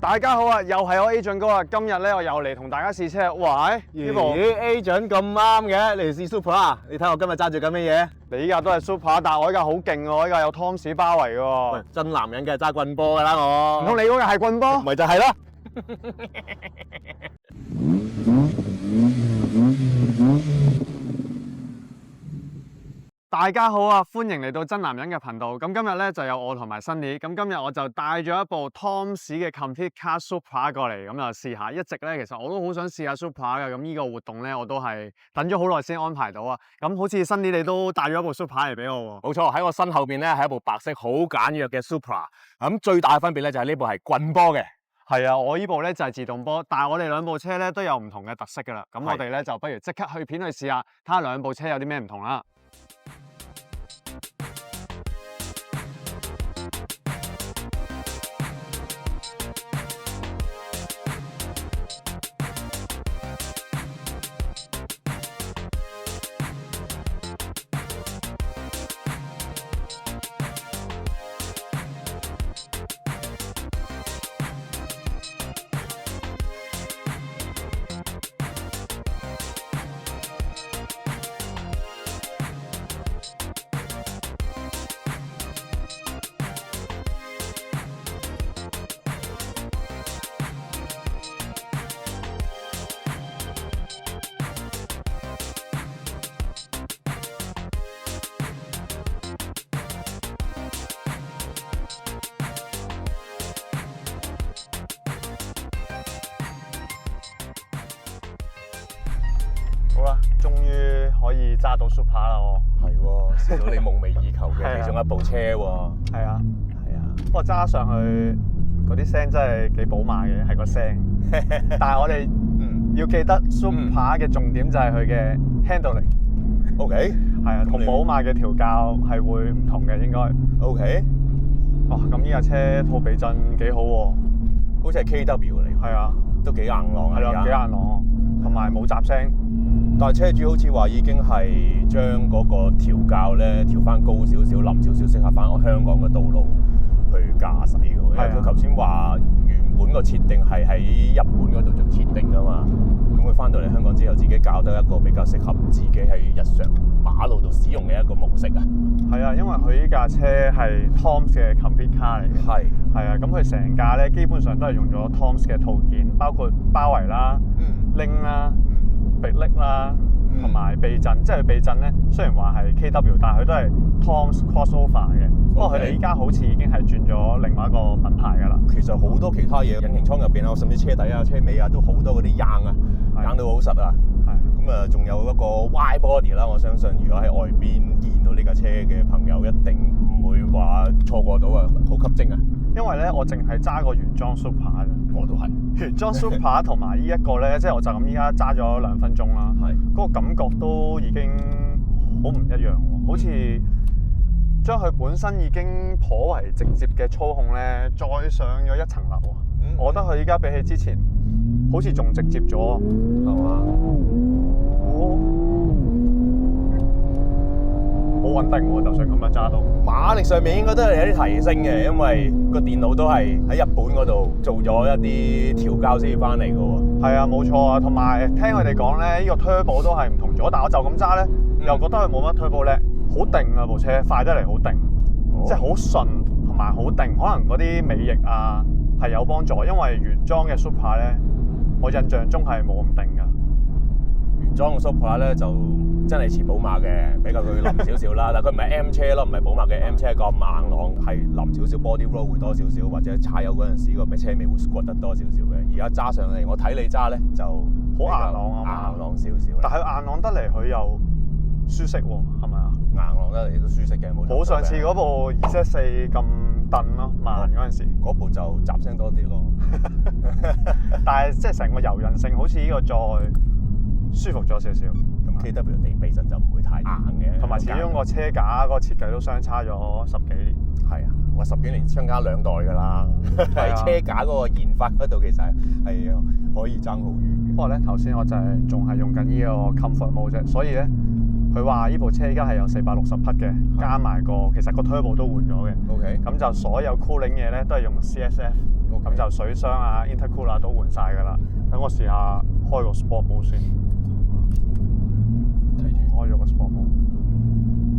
大家好啊，又係我 Agent 哥啊！今日咧我又嚟同大家試車。哇！呢部 Agent 咁啱嘅，你嚟試 Supra？你睇我今日揸住緊乜嘢？你依架都係 Supra，但係我依架好勁喎，我依架有 Tom's 包圍嘅喎。喂，真男人梗係揸棍波㗎啦我。唔通你嗰架係棍波？咪就係咯。大家好啊，歡迎嚟到真男人嘅頻道。咁今日咧就有我同埋 Sunny。咁今日我就帶咗一部 Tom's 嘅 Complete Car Supra 過嚟，咁就試下。一直咧其實我都好想試下 Supra 嘅。咁呢個活動咧我都係等咗好耐先安排到啊。咁好似 Sunny 你都帶咗一部 Supra 嚟俾我喎。冇錯，喺我身後邊咧係一部白色好簡約嘅 Supra。咁最大嘅分別咧就係呢部係棍波嘅。係啊，我呢部咧就係自動波，但係我哋兩部車咧都有唔同嘅特色㗎啦。咁我哋咧就不如即刻去片去試下，睇下兩部車有啲咩唔同啦。好啦，終於可以揸到 Supra 啦我。係喎，試到你夢寐以求嘅其中一部車喎。係啊，係啊。不過揸上去嗰啲聲真係幾寶馬嘅，係個聲。但係我哋要記得 Supra 嘅重點就係佢嘅 handling。OK。係啊，同寶馬嘅調教係會唔同嘅應該。OK。哇，咁呢架車套避震幾好喎。好似係 KW 嚟。係啊，都幾硬朗啊。係啊，幾硬朗，同埋冇雜聲。但係車主好似話已經係將嗰個調教咧調翻高少少、冧少少，適合翻我香港嘅道路去駕駛嘅。因為佢頭先話原本個設定係喺日本嗰度做設定㗎嘛，咁佢翻到嚟香港之後，自己教得一個比較適合自己喺日常馬路度使用嘅一個模式啊。係啊，因為佢呢架車係 Tom's 嘅 Complete Car 嚟嘅。係啊，咁佢成架咧基本上都係用咗 Tom's 嘅套件，包括包圍啦、拎啦、迫力啦，同埋避震。即係避震咧，雖然話係 KW， 但係佢都係 Tom's crossover 嘅。不過佢哋依家好似已經係轉咗另外一個品牌㗎啦。其實好多其他嘢，引擎艙入邊啊，甚至車底啊、車尾啊，都好多嗰啲硬啊，硬到好實啊。咁啊，仲有一個 wide body 啦，我相信如果喺外邊見到呢架車嘅朋友，一定唔會話錯過到啊，好吸睛啊！因為咧，我淨係揸過原裝 Supra 嘅，我都係原裝 Supra 同埋呢一個咧，即係我就咁依家揸咗2分鐘啦，嗰個感覺都已經好唔一樣喎，好似將佢本身已經頗為直接嘅操控咧，再上咗一層樓啊！我覺得佢依家比起之前，好似仲直接咗，係嘛？好穩定喎，就算咁樣揸到。馬力上面應該都係有啲提升嘅，因為個電腦都係喺日本嗰度做咗一啲調教先至翻嚟嘅喎。係啊，冇錯啊，同埋聽佢哋講咧，呢個 turbo 都係唔同咗，但我就咁揸咧，又覺得佢冇乜 turbo 叻，好定啊部車，快得嚟好定，即係好順同埋好定。可能嗰啲尾翼啊係有幫助，因為原裝嘅 Supra 咧，我印象中係冇咁定㗎。原裝嘅 Supra 咧就真係似寶馬嘅，比較佢冧少少啦。但佢唔係 M 車咯，唔係寶馬嘅 M 車咁硬朗，係冧少少 body roll 會多少少，或者踩油嗰陣時個咩車尾會 squat 得多少少嘅。而家揸上嚟，我睇你揸咧就好硬朗啊，硬朗少少。但係硬朗得嚟，佢又舒適喎，係咪啊？硬朗得嚟都舒適嘅，冇上次嗰部 2Z4 咁蹬咯，慢嗰陣時。嗰部就雜聲多啲咯。但係即係成個柔韌性好似呢個再舒服咗少少。咁 KW 地避震就唔會太硬嘅，同埋始終個車架嗰個設計都相差咗10幾年。係啊，我10幾年相差2代㗎啦。喺車架嗰個研發嗰度其實係可以爭好遠嘅。不過咧，頭先我就係仲係用緊呢個 Comfort Mode 啫，所以咧佢話呢部車而家係有460匹嘅，加埋其實個 turbo 都換咗嘅。OK。咁就所有 cooling 嘢咧都係用 CSF 咁就水箱啊、intercooler 都換晒㗎啦。等我試下開個 sport mode 先，開咗個 sport mode。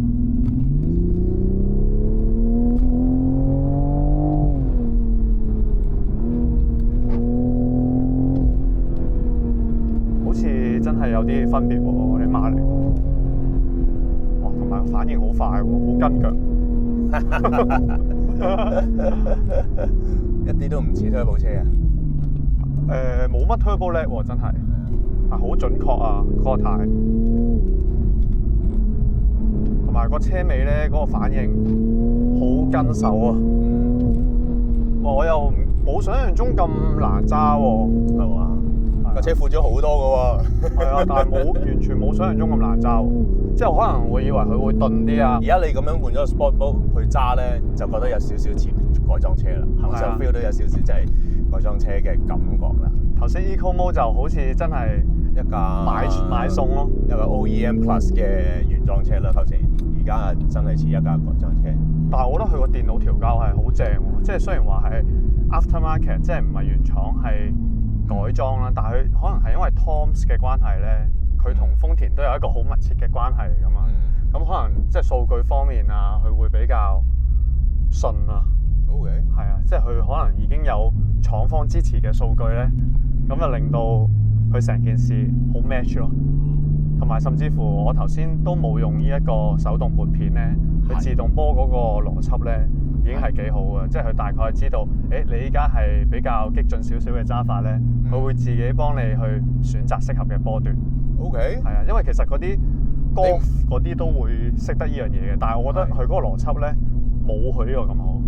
好似真係有啲分別喎，啲馬力。哇，同埋反應好快喎，好跟腳。一啲都唔似 turbo 車啊！冇乜 turbo lag 喎，真係，但好準確啊嗰個軚，同埋個車尾咧嗰個反應好跟手啊！我又冇想象中咁難揸喎，係嘛？架車闊咗好多㗎喎。係啊，但係完全冇想象中咁難揸喎。即係可能會以為佢會頓啲啊。而家你咁樣換咗個 sport mode 去揸咧，就覺得有少少似改裝車啦，係咪啊 feel 到有少少就係改裝車嘅感覺啦。頭先 Eco Mode 就好似真係一架買餸咯，一個 OEM Plus 嘅原裝車啦。頭先而家真係似一架改裝車。但係我覺得佢個電腦調校係好正喎，即係雖然話係 aftermarket， 即係唔係原廠係改裝啦，但係佢可能係因為 Toms 嘅關係咧，佢同豐田都有一個好密切嘅關係嚟㗎嘛。咁可能即係數據方面啊，佢會比較順啊。OK。係啊，即係佢可能已經有廠方支持嘅數據咧，咁就令到佢成件事好 match 咯。同埋甚至乎我頭先都冇用呢一個手動撥片咧，佢自動波嗰個邏輯咧已經係幾好嘅，即係佢大概知道，你依家係比較激進少少嘅揸法咧，佢會自己幫你去選擇適合嘅波段。OK。係啊，因為其實嗰啲golf嗰啲都會識得呢樣嘢嘅，但係我覺得佢嗰個邏輯咧冇佢呢個咁好。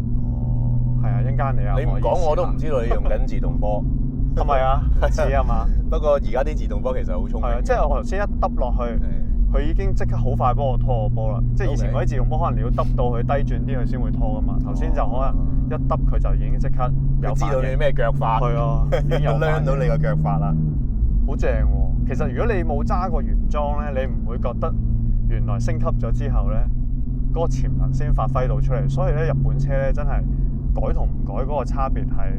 係啊，一陣間你唔講我都唔知道你用緊自動波。係咪啊？似啊嘛。不過而家啲自動波其實好聰明。係啊，即係我頭先一揼落去，佢已經即刻好快幫我拖個波啦。即係以前嗰啲自動波可能你要揼到佢低轉啲佢先會拖噶嘛。頭先就可能一揼佢就已經即刻有反應。知道你咩腳法。係啊，已經有量到你個腳法啦。好正喎！其實如果你冇揸過原裝咧，你唔會覺得原來升級咗之後咧，嗰個潛能先發揮到出嚟。所以咧，日本車咧真係改同唔改嗰個差別係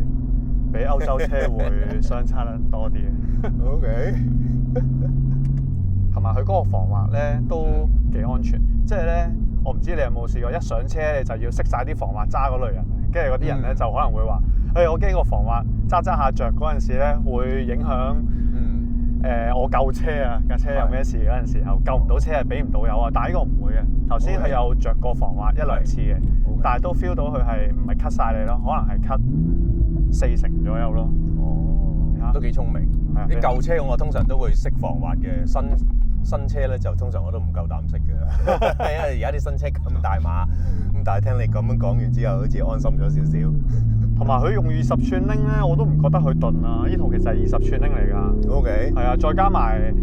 比歐洲車會相差得多啲嘅。OK。同埋佢嗰個防滑咧都幾安全，即係咧我唔知你有冇試過一上車你就要熄晒啲防滑渣嗰類人，跟住嗰啲人咧就可能會話：我驚個防滑揸下着嗰陣時咧會影響我救車啊，架車有咩事嗰陣時候救唔到車係俾唔到油啊，但係呢個唔會嘅。頭先佢有着過防滑一兩次嘅，但係都 feel 到佢係唔係 cut 晒你咯，可能係 cut 40%左右咯。哦，都幾聰明。啲舊車我通常都會識防滑嘅，新車咧就通常我都唔夠膽識嘅，因為而家啲新車咁大碼，咁但係聽你咁樣講完之後，好似安心咗少少。同埋佢用20寸鈴咧，我都唔覺得佢鈍啊！呢套其實係20寸鈴嚟㗎。OK。係啊，再加埋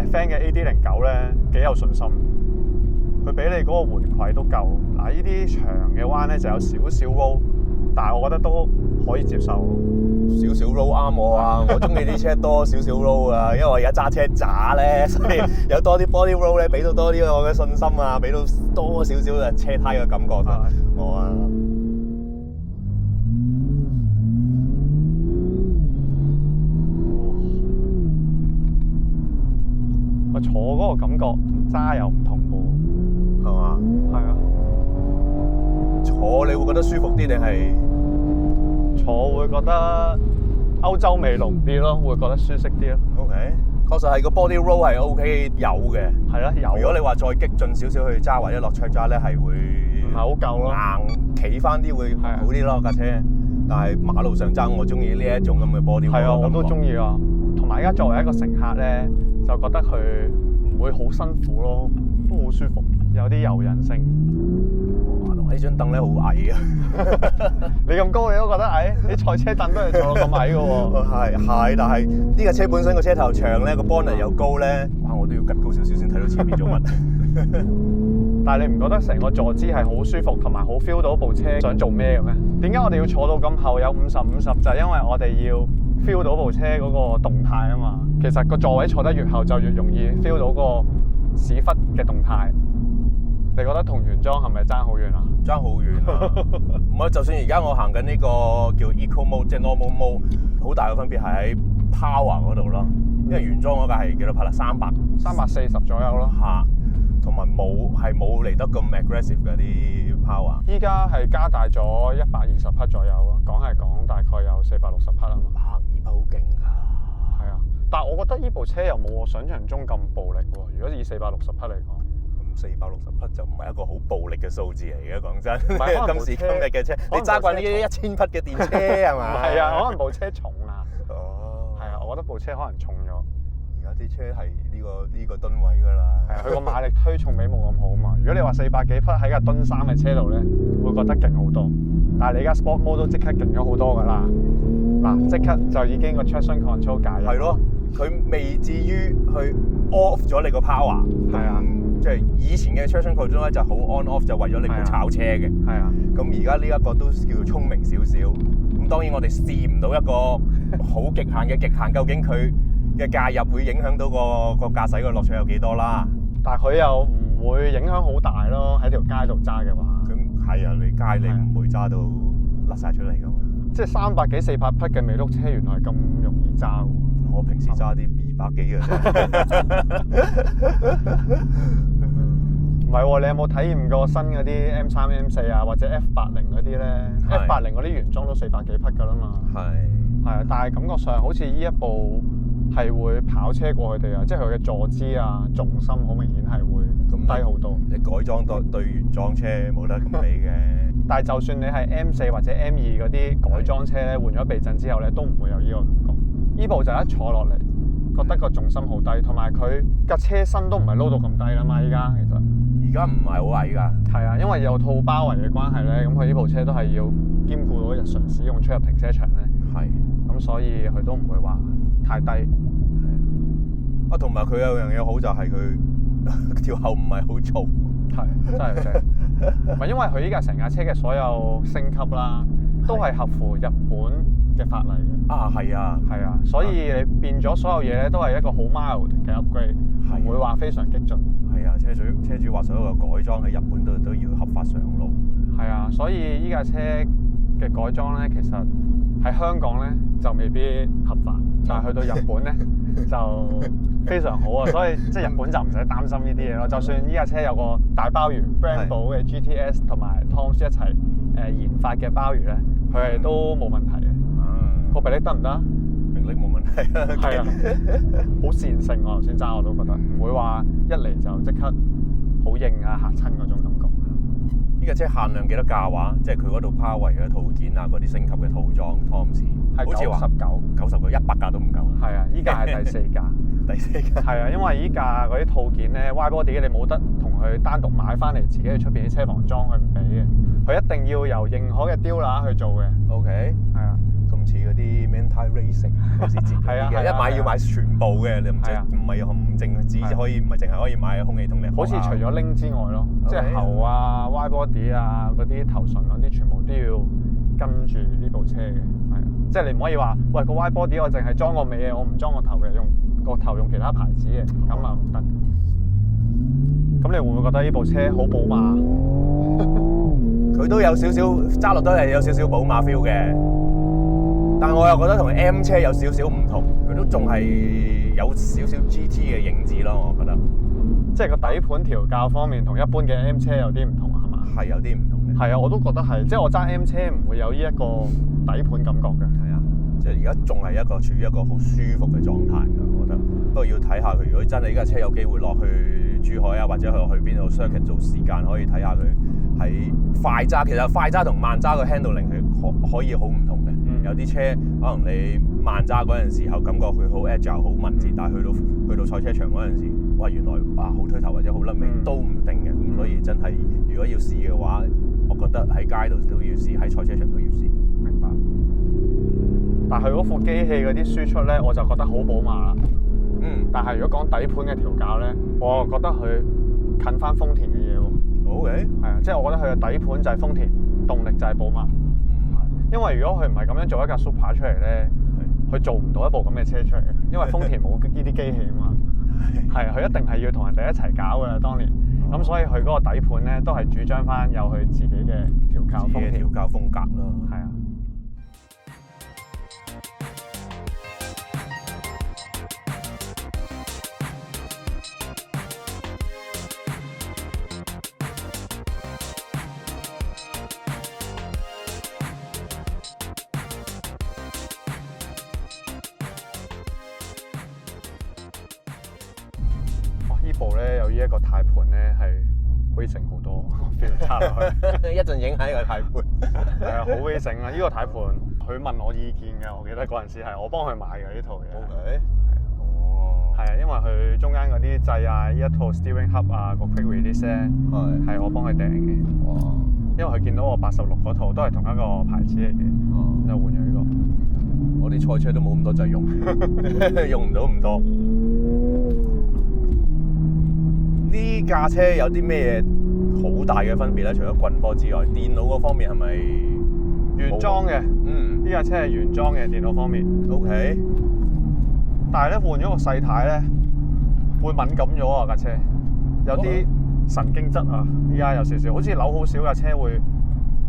Fan 嘅 AD09咧，幾有信心。佢俾你嗰個回饋都夠。嗱，呢啲長嘅彎咧就有少少 roll， 但係我覺得都可以接受。少少 roll 啱我啊！我中意啲車多少少 roll 啊，因為我而家揸車渣咧，所以有多啲 body roll 咧，俾到多啲我嘅信心啊，俾到多少少嘅車胎嘅感覺我啊。我坐嗰個感覺同揸又唔同喎，係嘛？係啊。坐你會覺得舒服啲定係？坐會覺得歐洲味濃啲咯，會覺得舒適啲咯。OK，確實係個 body roll 係 OK 有嘅。係啦，有。如果你話再激進少少去揸或者落 track 揸咧，係會唔係好夠咯。硬企翻啲會好啲咯架車。但係馬路上揸，我中意呢一種咁嘅 body roll。係啊，我都中意啊。同埋而家作為一個乘客咧，就覺得佢唔會好辛苦咯，都好舒服，有啲柔韌性。呢張凳咧好矮啊！你咁高你都覺得矮？啲賽車凳都係坐到咁矮嘅喎。係，但係呢架車本身個車頭長咧，個 bonnet 又高咧，哇！我都要趌高少少先睇到前面做乜。但係你唔覺得成個坐姿係好舒服，同埋好 feel 到部車想做咩嘅咩？點解我哋要坐到咁後有50/50？就係因為我哋要 feel 到部車嗰個動態啊嘛。其實個座位坐得越後就越容易 feel 到個屎忽嘅動態。你覺得同原裝係咪爭好遠啊？爭好遠啊！唔係，就算而家我行緊呢個叫 Eco Mode， 即係 Normal Mode， 好大嘅分別係喺 Power 嗰度咯。因為原裝嗰架係幾多匹啦？340左右咯。嚇，同埋冇嚟得咁 aggressive 嘅啲 Power。依家係加大咗120匹左右啊，講大概有460匹啊嘛。120匹好勁㗎。係啊，但係我覺得呢部車又冇我想象中咁暴力喎。如果以460匹嚟講。460匹就唔係一個好暴力嘅數字嚟嘅，講真。唔係今時今日嘅車，你揸慣呢啲1000匹嘅電車係嘛？唔係啊，可能部車重啊。哦。係啊，我覺得部車可能重咗。而家啲車係呢個噸位㗎啦。係啊，佢個馬力推重比冇咁好啊嘛。如果你話400幾匹喺架噸3嘅車度咧，會覺得勁好多。但係你而家 Sport Mode 都即刻勁咗好多㗎啦。嗱，即刻就已經個 traction control 介入。係咯，佢未至於去 off 咗你個 power。係啊。即係以前嘅 traction control 咧就好 on off， 就為咗你唔好炒車嘅。係啊。咁而家呢一個都叫做聰明少少。咁當然我哋試唔到一個好極限嘅極限，究竟佢嘅介入會影響到個駕駛嘅樂趣有幾多啦？但係佢又唔會影響好大咯，喺條街度揸嘅話。咁係啊，你街你唔會揸到甩晒出嚟噶嘛？即係300幾400匹嘅尾轆車，原來係咁容易揸喎。我平時揸啲200幾嘅啫。唔係喎，你有冇體驗過新嗰啲 M3、M4 啊，或者 F80嗰啲咧？F80嗰啲原裝都400幾匹㗎啦嘛。係啊，但係感覺上好似呢一部係會跑車過佢哋啊，即係佢嘅坐姿啊、重心好明顯係會低好多。你改裝對原裝車冇得咁比嘅。但係就算你係 M4 或者 M2 嗰啲改裝車咧，換咗避震之後咧，都唔會有呢個感覺。呢部就一坐落嚟，覺得個重心好低，同埋佢架車身都唔係撈到咁低啦嘛。依家其實而家唔係好矮㗎。係啊，因為有套包圍嘅關係咧，咁佢呢部車都係要兼顧到日常使用出入停車場咧。係。咁所以佢都唔會話太低。係啊，同埋佢有樣嘢好就係佢條後唔係好嘈。係，真係正。唔係因為佢依家成架車嘅所有升級啦，都係合乎日本嘅法例嘅。啊，係啊。係啊，所以你變咗所有嘢咧，都係一個好 mild 嘅 upgrade，唔會話非常激進。係啊，車主話所有嘅改裝喺日本都要合法上路。係啊，所以依架車嘅改裝咧，其實喺香港咧就未必合法，但係去到日本咧就非常好啊！所以即係日本就唔使擔心呢啲嘢咯。就算依架車有個大鮑魚 Brembo 嘅 GTS 同埋 Toms 一齊研發嘅鮑魚咧，佢係都冇問題嘅。個臂力得唔得？臂力冇問題啊！係啊，好線性我頭先揸我都覺得，唔會話一嚟就即刻好硬啊嚇親嗰種感覺。呢架車限量幾多價話？即係佢嗰度拋圍嘅套件啊，嗰啲升級嘅套裝 Toms 係好似話90個100架都唔夠。係啊，依架係第4架。第4架。係啊，因為依架嗰啲套件咧 ，wide body 你冇得同佢單獨買翻嚟，自己去出邊啲車房裝，佢唔俾嘅。佢一定要由認可嘅 dealer 去做嘅。OK。係啊。咁似嗰啲 Manthey Racing 嗰時自己嘅，一買要買全部嘅，你唔係淨可以唔係淨係可以買空氣動力。好似除咗拎之外咯，即係喉啊、wide body 啊、嗰啲頭唇嗰啲，全部都要跟住呢部車嘅。係啊，即係你唔可以話，喂個 wide body 我淨係裝個尾嘅，我唔裝個頭嘅，用個頭用其他牌子嘅，咁啊唔得。咁你會唔會覺得呢部車好寶馬？佢都有少少揸落都係有少少寶馬 feel 嘅。但我又覺得同 M 車有少少唔同，佢都仲係有少少 GT 嘅影子咯，我覺得。即係個底盤調校方面，同一般嘅 M 車有啲唔同，係嘛？係有啲唔同嘅。係啊，我都覺得係，即係我揸 M 車唔會有呢一個底盤感覺嘅。係啊，即係而家仲係一個處於一個好舒服嘅狀態㗎，我覺得。不過要睇下佢，如果真係呢架車有機會落去珠海啊，或者去邊度 circuit 做時間，可以睇下佢喺快揸。其實快揸同慢揸嘅 handling 係可以好唔同嘅。有啲車可能你慢揸嗰陣時候感覺佢好 agile 好敏捷，但係去到賽車場嗰陣時，哇原來好推頭或者好甩尾都唔定嘅，咁所以真係如果要試嘅話，我覺得喺街度都要試，喺賽車場都要試。明白。但係嗰副機器嗰啲輸出咧，我就覺得好寶馬啦。但係如果講底盤嘅調校咧，我覺得佢近翻豐田嘅嘢喎。OK。係啊，即係我覺得佢嘅底盤就係豐田，動力就係寶馬。因為如果佢唔係咁樣做一架 Super 出嚟咧，佢做唔到一部咁嘅車出嚟嘅，因為豐田冇呢啲機器啊嘛。係，佢一定係要同人哋一齊搞㗎啦，當年。咁所以佢嗰個底盤咧都係主張翻有佢自己嘅調校風格咯。係啊。呢部咧有呢一個軚盤咧係威盛好多，俾佢插落去，一陣影喺個軚盤。係啊，好威盛啊！呢個軚盤佢問我意見嘅，我記得嗰陣時係我幫佢買嘅呢套嘢。OK。哦。係啊，因為佢中間嗰啲掣啊，呢一套 steering hub 啊，個 quick release 咧係我幫佢訂嘅。哇！因為佢見到我86嗰套都係同一個牌子嚟嘅，就換咗呢個。我啲賽車都冇咁多掣用，用唔到咁多。呢架車有啲咩好大嘅分別咧？除咗棍波之外，電腦嗰方面係咪原裝嘅？呢架車係原裝嘅電腦方面。OK。但係咧換咗個細軚咧，會敏感咗啊架車，有啲神經質啊！依家有少少，好似扭好少架車會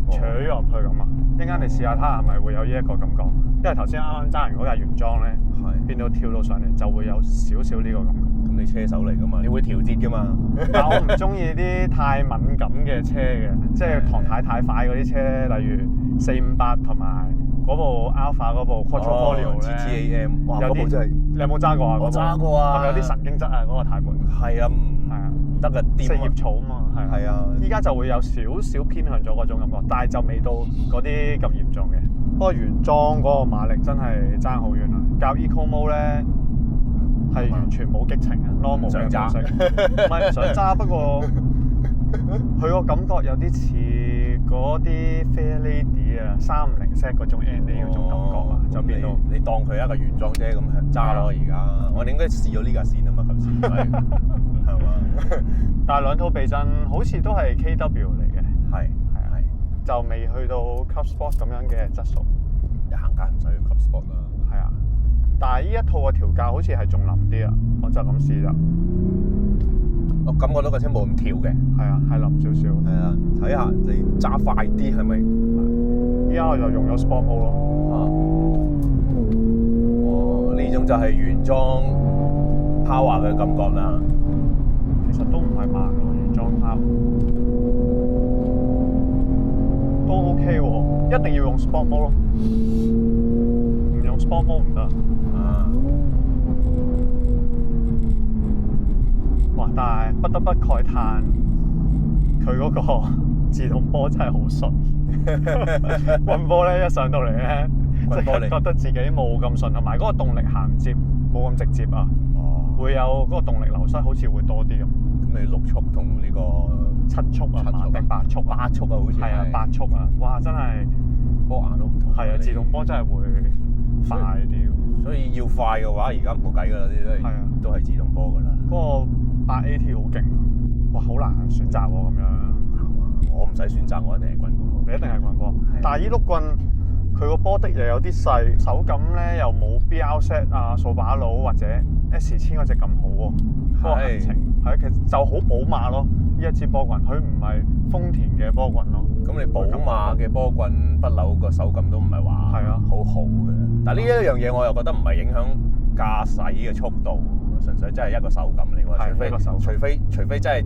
扯咗入去咁啊！一陣間你試下睇下係咪會有呢一個感覺？因為頭先啱啱揸完嗰架原裝咧，變到跳到上嚟就會有少少呢個感覺。咁你車手嚟㗎嘛？你會調節㗎嘛？但我唔中意啲太敏感嘅車嘅，即係唐太太快嗰啲車，例如458同埋嗰部 Alpha 嗰部 Quattrofoglio 咧 GTAM， 哇！嗰部真係你有冇揸過啊？我揸過啊！係咪有啲神經質啊？嗰個軚盤係啊，係啊，唔得㗎，四葉草啊嘛，係啊。依家就會有少少偏向咗嗰種感覺，但係就未到嗰啲咁嚴重嘅。不過原裝嗰個馬力真係爭好遠啊！較 Eco Mode 咧係完全冇激情啊 ，normal 嘅模式，唔係唔想揸，不過佢個感覺有啲似嗰啲 Fair Lady 啊350Z 嗰種 NA 嗰種感覺啊，就變到你當佢一個原裝車咁揸咯。而家我哋應該試咗呢架線啊嘛，頭先係嘛？但係兩套避震好似都係 KW 嚟嘅，係就未去到 Club Sport 咁樣嘅質素。一行街唔使去 Club Sport 啦。係啊，但係呢一套嘅調教好似係仲腍啲啊，我就咁試就。我感覺到架車冇咁跳嘅。係啊，係腍少少。係啊，睇下你揸快啲係咪？依家我就用咗 Sport Mode 咯。哦，呢種就係原裝 Power 嘅感覺啦。其實都唔係慢喎，原裝 Power 都 OK 喎，一定要用 Sport Mode 咯，唔用 Sport Mode 唔得。哇！但係不得不慨嘆，佢嗰個自動波真係好順。棍波咧一上到嚟咧，即係覺得自己冇咁順，同埋嗰個動力銜接冇咁直接啊。會有嗰個動力流失，好似會多啲咁。咁你6速同呢個7速啊，定8速啊？8速啊，好似係啊，8速啊！哇，真係波牙都唔同。係啊，自動波真係會快啲。所以要快嘅話，而家冇計㗎啦，啲都係自動波㗎啦。嗰個8AT 好勁，哇！好難選擇喎咁樣。我唔使選擇，我一定係棍波。你一定係棍波，但係依碌棍佢個波的又有啲細，手感咧又冇 BRZ 啊、掃把佬或者 S1000嗰隻咁好喎。嗰個行程係其實就好寶馬咯，呢一支波棍，佢唔係豐田嘅波棍咯。咁你寶馬嘅波棍不嬲個手感都唔係話好好嘅。但係呢一樣嘢我又覺得唔係影響駕駛嘅速度，純粹真係一個手感嚟喎。除非真係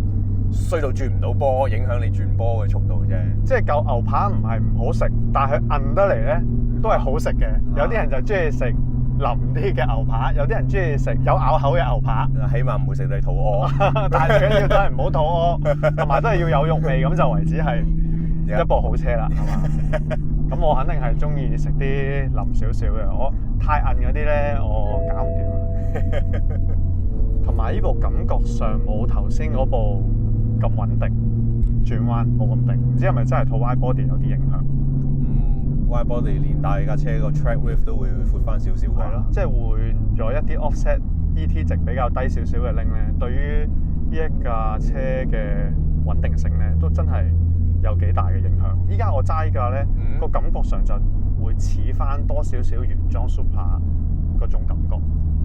衰到轉唔到波，影響你轉波嘅速度啫。即係嚿牛扒唔係唔好食，但係佢韌得嚟咧都係好食嘅。有啲人就中意食腍啲嘅牛扒，有啲人中意食有咬口嘅牛扒。起碼唔會食到你肚屙，但係最緊要都係唔好肚屙，同埋都係要有肉味，咁就為止係一部好車啦，係嘛？咁我肯定係中意食啲腍少少嘅，我太韌嗰啲咧我搞唔掂。同埋呢部感覺上冇頭先嗰部咁穩定，轉彎冇咁定，唔知係咪真係套 wide body 有啲影響？wide body 連帶架車個 track width 都會闊翻少少㗎。係咯，即係換咗一啲 offset ET 值比較低少少嘅 link 咧，對於呢一架車嘅穩定性咧，都真係有幾大嘅影響。依家我揸依架咧，個感覺上就會似翻多少少原裝 Supra 嗰種感覺。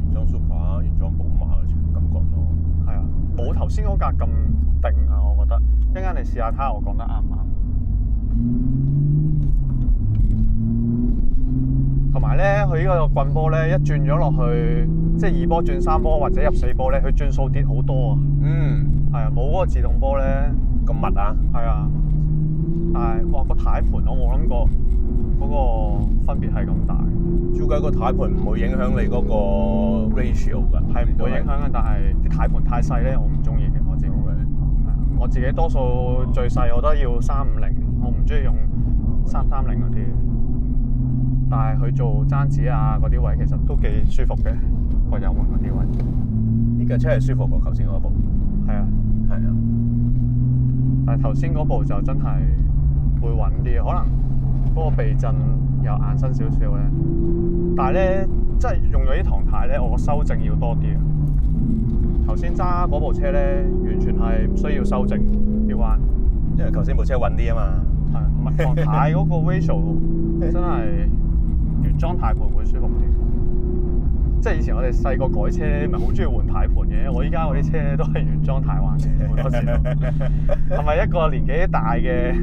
原裝 Supra、原裝寶馬嘅感覺咯。係啊，冇頭先嗰架咁定啊，我覺得。一陣間你試下睇下我講得啱唔啱。同埋咧，佢呢個棍波咧，一轉咗落去，即係2波轉3波或者入4波咧，佢轉數跌好多啊。係啊，冇嗰個自動波咧咁密啊。係啊，但係哇個軚盤我冇諗過嗰個分別係咁大。照計個軚盤唔會影響你嗰個 ratio 㗎。係唔會影響嘅，但係啲軚盤太細咧，我唔中意嘅我自己。我自己多數最細我都要350，我唔中意用330嗰啲。但係佢做爭子啊嗰啲位其實都幾舒服嘅，個油門嗰啲位。呢架車係舒服過頭先嗰部。係啊，係啊。但係頭先嗰部就真係會穩啲，可能嗰個避震又硬身少少咧。但係咧，即係用咗啲唐太咧，我個修正要多啲啊。頭先揸嗰部車咧，完全係唔需要修正啲彎，因為頭先部車穩啲啊嘛。係，唔係唐太嗰個 ratio 真係原裝軚盤會舒服啲。即係以前我哋細個改車咧，咪好中意換軚盤嘅。我依家嗰啲車都係原裝軚環嘅，好多時都係咪一個年紀大嘅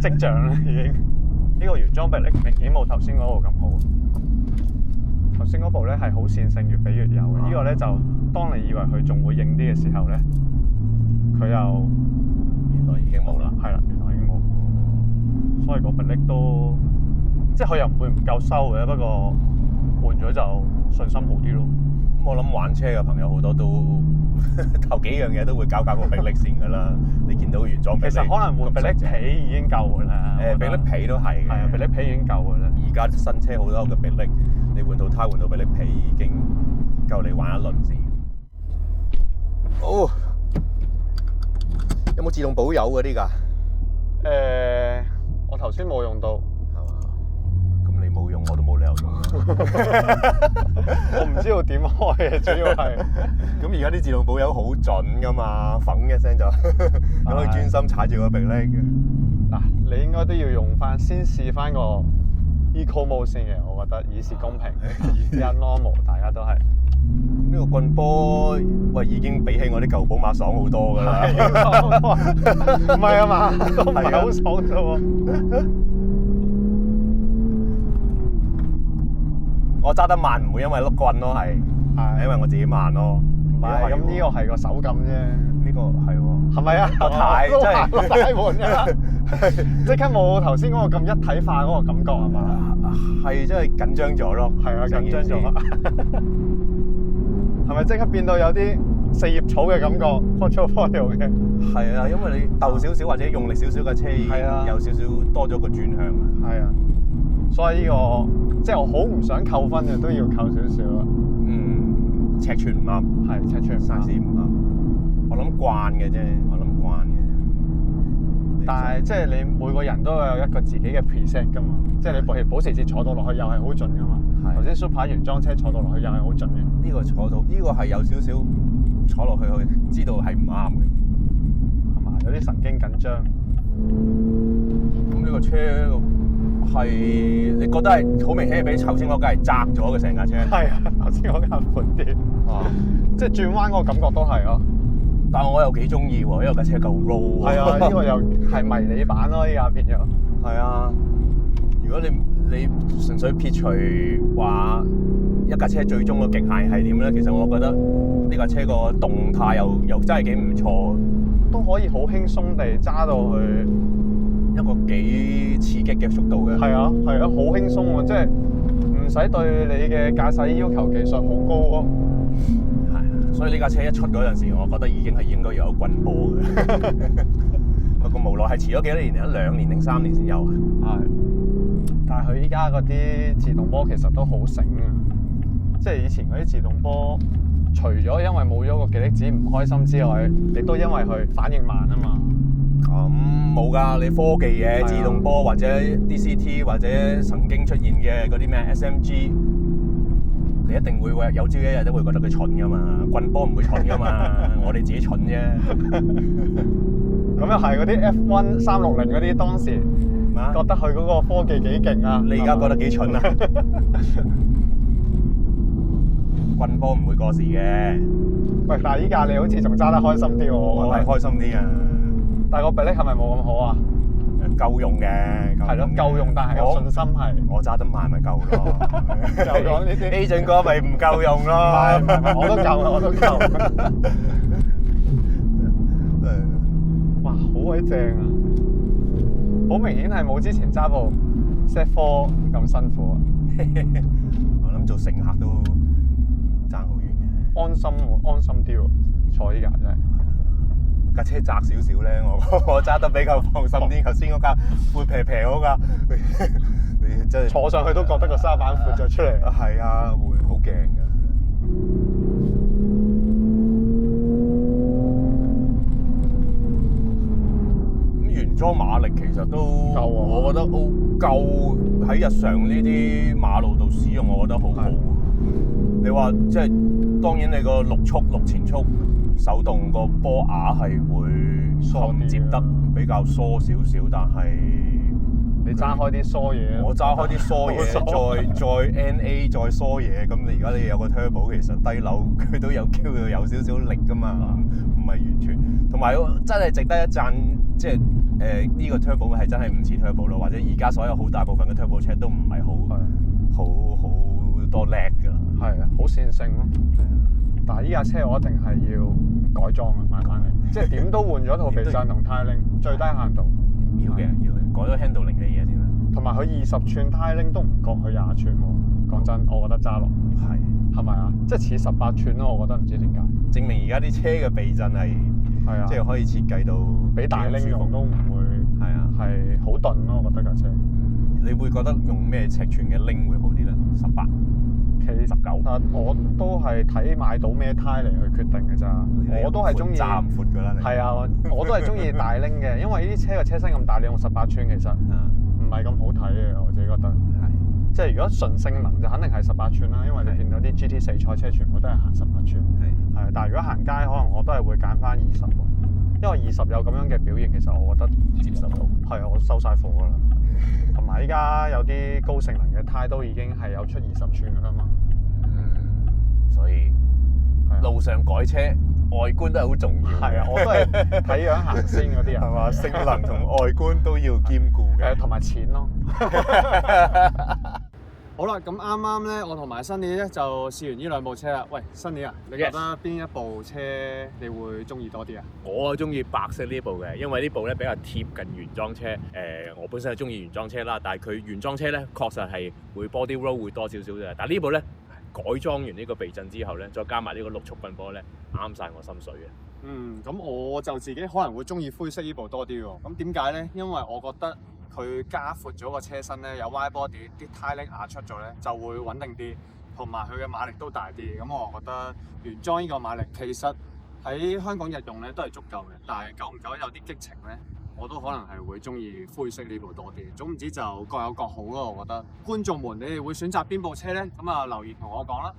跡象咧？已經呢個原裝迫力明顯冇頭先嗰部咁好。頭先嗰部咧係好線性，越俾越有嘅。呢個咧就當你以為佢仲會硬啲嘅時候咧，佢又原來已經冇啦。係啦，原來已經冇。所以個迫力都即係佢又唔會唔夠收嘅，不過換咗就信心好啲咯。咁我諗玩車嘅朋友好多都頭幾樣嘢都會搞個迫力先㗎啦。你見到原裝迫力，其實可能換迫力皮已經夠㗎啦。迫力皮都係嘅。係啊，迫力皮已經夠㗎啦。而家新車好多嘅迫力，你換套胎換到迫力皮已經夠你玩一輪先。好，有冇自動保油嗰啲㗎？我頭先冇用到。係嘛？咁你冇用，我都冇理由用。我唔知道點開嘅，主要係。咁而家啲自動保油好準㗎嘛，揈一聲就可以專心踩住個迫力嘅。嗱，你應該都要用翻，先試翻個 Eco Mode 先嘅，我覺得以示公平。而家 Normal 大家都係。呢個棍波喂已經比起我啲舊寶馬爽好多㗎啦。唔係啊嘛，都唔係好爽啫喎。我揸得慢唔會因為碌棍咯，係因為我自己慢咯。唔係，咁呢個係個手感啫。呢個係喎。係咪啊？個軚真係大門㗎，即刻冇頭先嗰個咁一體化嗰個感覺係嘛？係真係緊張咗咯。係啊，緊張咗。係咪即刻變到有啲四葉草嘅感覺 portfolio 嘅？係啊，因為你鬥少少或者用力少少嘅車已經有少少多咗個轉向。係啊，所以呢個即係我好唔想扣分嘅，都要扣少少啊。尺寸唔啱，係尺寸 size 唔啱。我諗慣嘅啫，但係即係你每個人都有一個自己嘅 preset 㗎嘛，即係你譬如保時捷坐到落去又係好準㗎嘛。頭先 Super 原裝車坐到落去又係好準嘅。呢個坐到呢個係有少少坐落去，知道係唔啱嘅，係嘛？有啲神經緊張。咁呢個車係你覺得係好明顯係比頭先嗰架係窄咗嘅成架車。係啊，頭先嗰架闊啲。即係轉彎嗰個感覺都係咯。但係我又幾中意喎，因為架車夠 low。係啊，呢個又係迷你版咯，依家變咗。係啊，如果你純粹撇除話一架車最終嘅極限係點咧，其實我覺得呢架車個動態又真係幾唔錯，都可以好輕鬆地揸到去一個幾刺激嘅速度嘅。係啊，係啊，好輕鬆喎，即係唔使對你嘅駕駛要求技術好高咯。係啊，所以呢架車一出嗰陣時，我覺得已經係應該要有棍波嘅。不過無奈係遲咗幾多年嚟，2年定3年先有啊。係。但係佢依家嗰啲自動波其實都好醒啊！即係以前嗰啲自動波，除咗因為冇咗個極力子唔開心之外，亦都因為佢反應慢啊嘛。咁冇㗎，你科技嘅自動波或者 DCT 或者曾經出現嘅嗰啲咩 SMG， 你一定會有朝一日都會覺得佢蠢㗎嘛。棍波唔會蠢㗎嘛，我哋自己蠢啫。咁又係嗰啲 F1 360嗰啲當時。覺得佢嗰個科技幾勁啊！你而家覺得幾蠢啊？棍波唔會過時嘅。喂，但係依架你好似仲揸得開心啲喎，我係開心啲啊！但係個臂力係咪冇咁好啊？夠用嘅，係咯，夠用，但係個信心係我揸得慢咪夠咯。就講呢啲 Agent 哥咪唔夠用咯。唔係，我都夠啊，我都夠。哇，好鬼正啊！好明顯係冇之前揸部 Z4 咁辛苦啊！我諗做乘客都爭好遠嘅。安心喎，安心啲喎，坐依架真係。架車窄少少咧，我揸得比較放心啲。頭先嗰架闊皮皮嗰架，你真係坐上去都覺得個沙板闊咗出嚟。係啊，會好勁嘅。咁原裝馬力其實都夠啊，我覺得夠喺日常呢啲馬路度使用，我覺得好好。你話即係當然你個六前速。手動個波牙係會控接得比較疏少少，但係你揸開啲疏嘢，我揸開啲疏嘢，再 NA 再疏嘢，咁你而家你有個 turbo， 其實低扭佢都有 Q 到有少少力噶嘛，唔係完全。同埋真係值得一讚，即係呢個 turbo 係真係唔似 turbo 咯，或者而家所有好大部分嘅 turbo 車都唔係好多叻㗎。係啊，好線性咯。但係依架車我一定係要改裝啊，買翻嚟，即係點都換咗套避震同呔鈴，最低限度。要嘅，改咗 handling 嘅嘢先啦。同埋佢20寸呔鈴都唔覺佢20寸喎，講真，我覺得揸落係咪啊？即係似18寸咯，我覺得唔知點解。證明而家啲車嘅避震係啊，即係可以設計到比大鈴用都唔會係好鈍咯，我覺得架車。你會覺得用咩尺寸嘅鈴會好啲咧？18。19，我都係睇買到咩胎嚟去決定嘅咋。我都係中意揸唔闊㗎啦。係啊，我都係中意大鈴嘅，因為呢啲車嘅車身咁大，你用18寸其實唔係咁好睇嘅，我自己覺得。係。即係如果純性能就肯定係18寸啦，因為你見到啲 GT4 賽車全部都係行18寸。係。但係如果行街，可能我都係會揀翻20喎，因為20有咁樣嘅表現，其實我覺得接受到。係啊，我收晒貨㗎啦。同埋依家有啲高性能嘅胎都已經係有出20寸㗎啦嘛。所以路上改車外觀都係好重要。係啊，我都係睇樣行先嗰啲人。係嘛，性能同外觀都要兼顧嘅。同埋錢咯。好啦，咁啱啱咧，我同埋新年咧就試完呢兩部車啦。喂，新年啊，你覺得邊一部車你會中意多啲啊？我中意白色呢部嘅，因為呢部咧比較貼近原裝車。我本身係中意原裝車啦，但係佢原裝車咧確實係會 body roll 會多少少嘅。但係呢部咧改裝完呢個避震之後咧，再加埋呢個6速棍波咧，啱晒我心水嘅。咁我就自己可能會中意灰色呢部多啲喎。咁點解咧？因為我覺得佢加闊咗個車身咧，有 wide body，啲呔鈴壓出咗咧，就會穩定啲，同埋佢嘅馬力都大啲。咁我覺得原裝呢個馬力其實喺香港日用咧都係足夠嘅，但係久唔久有啲激情咧，我都可能係會中意灰色呢部多啲。總唔知就各有各好咯，我覺得。觀眾們，你哋會選擇邊部車咧？咁啊留言同我講啦。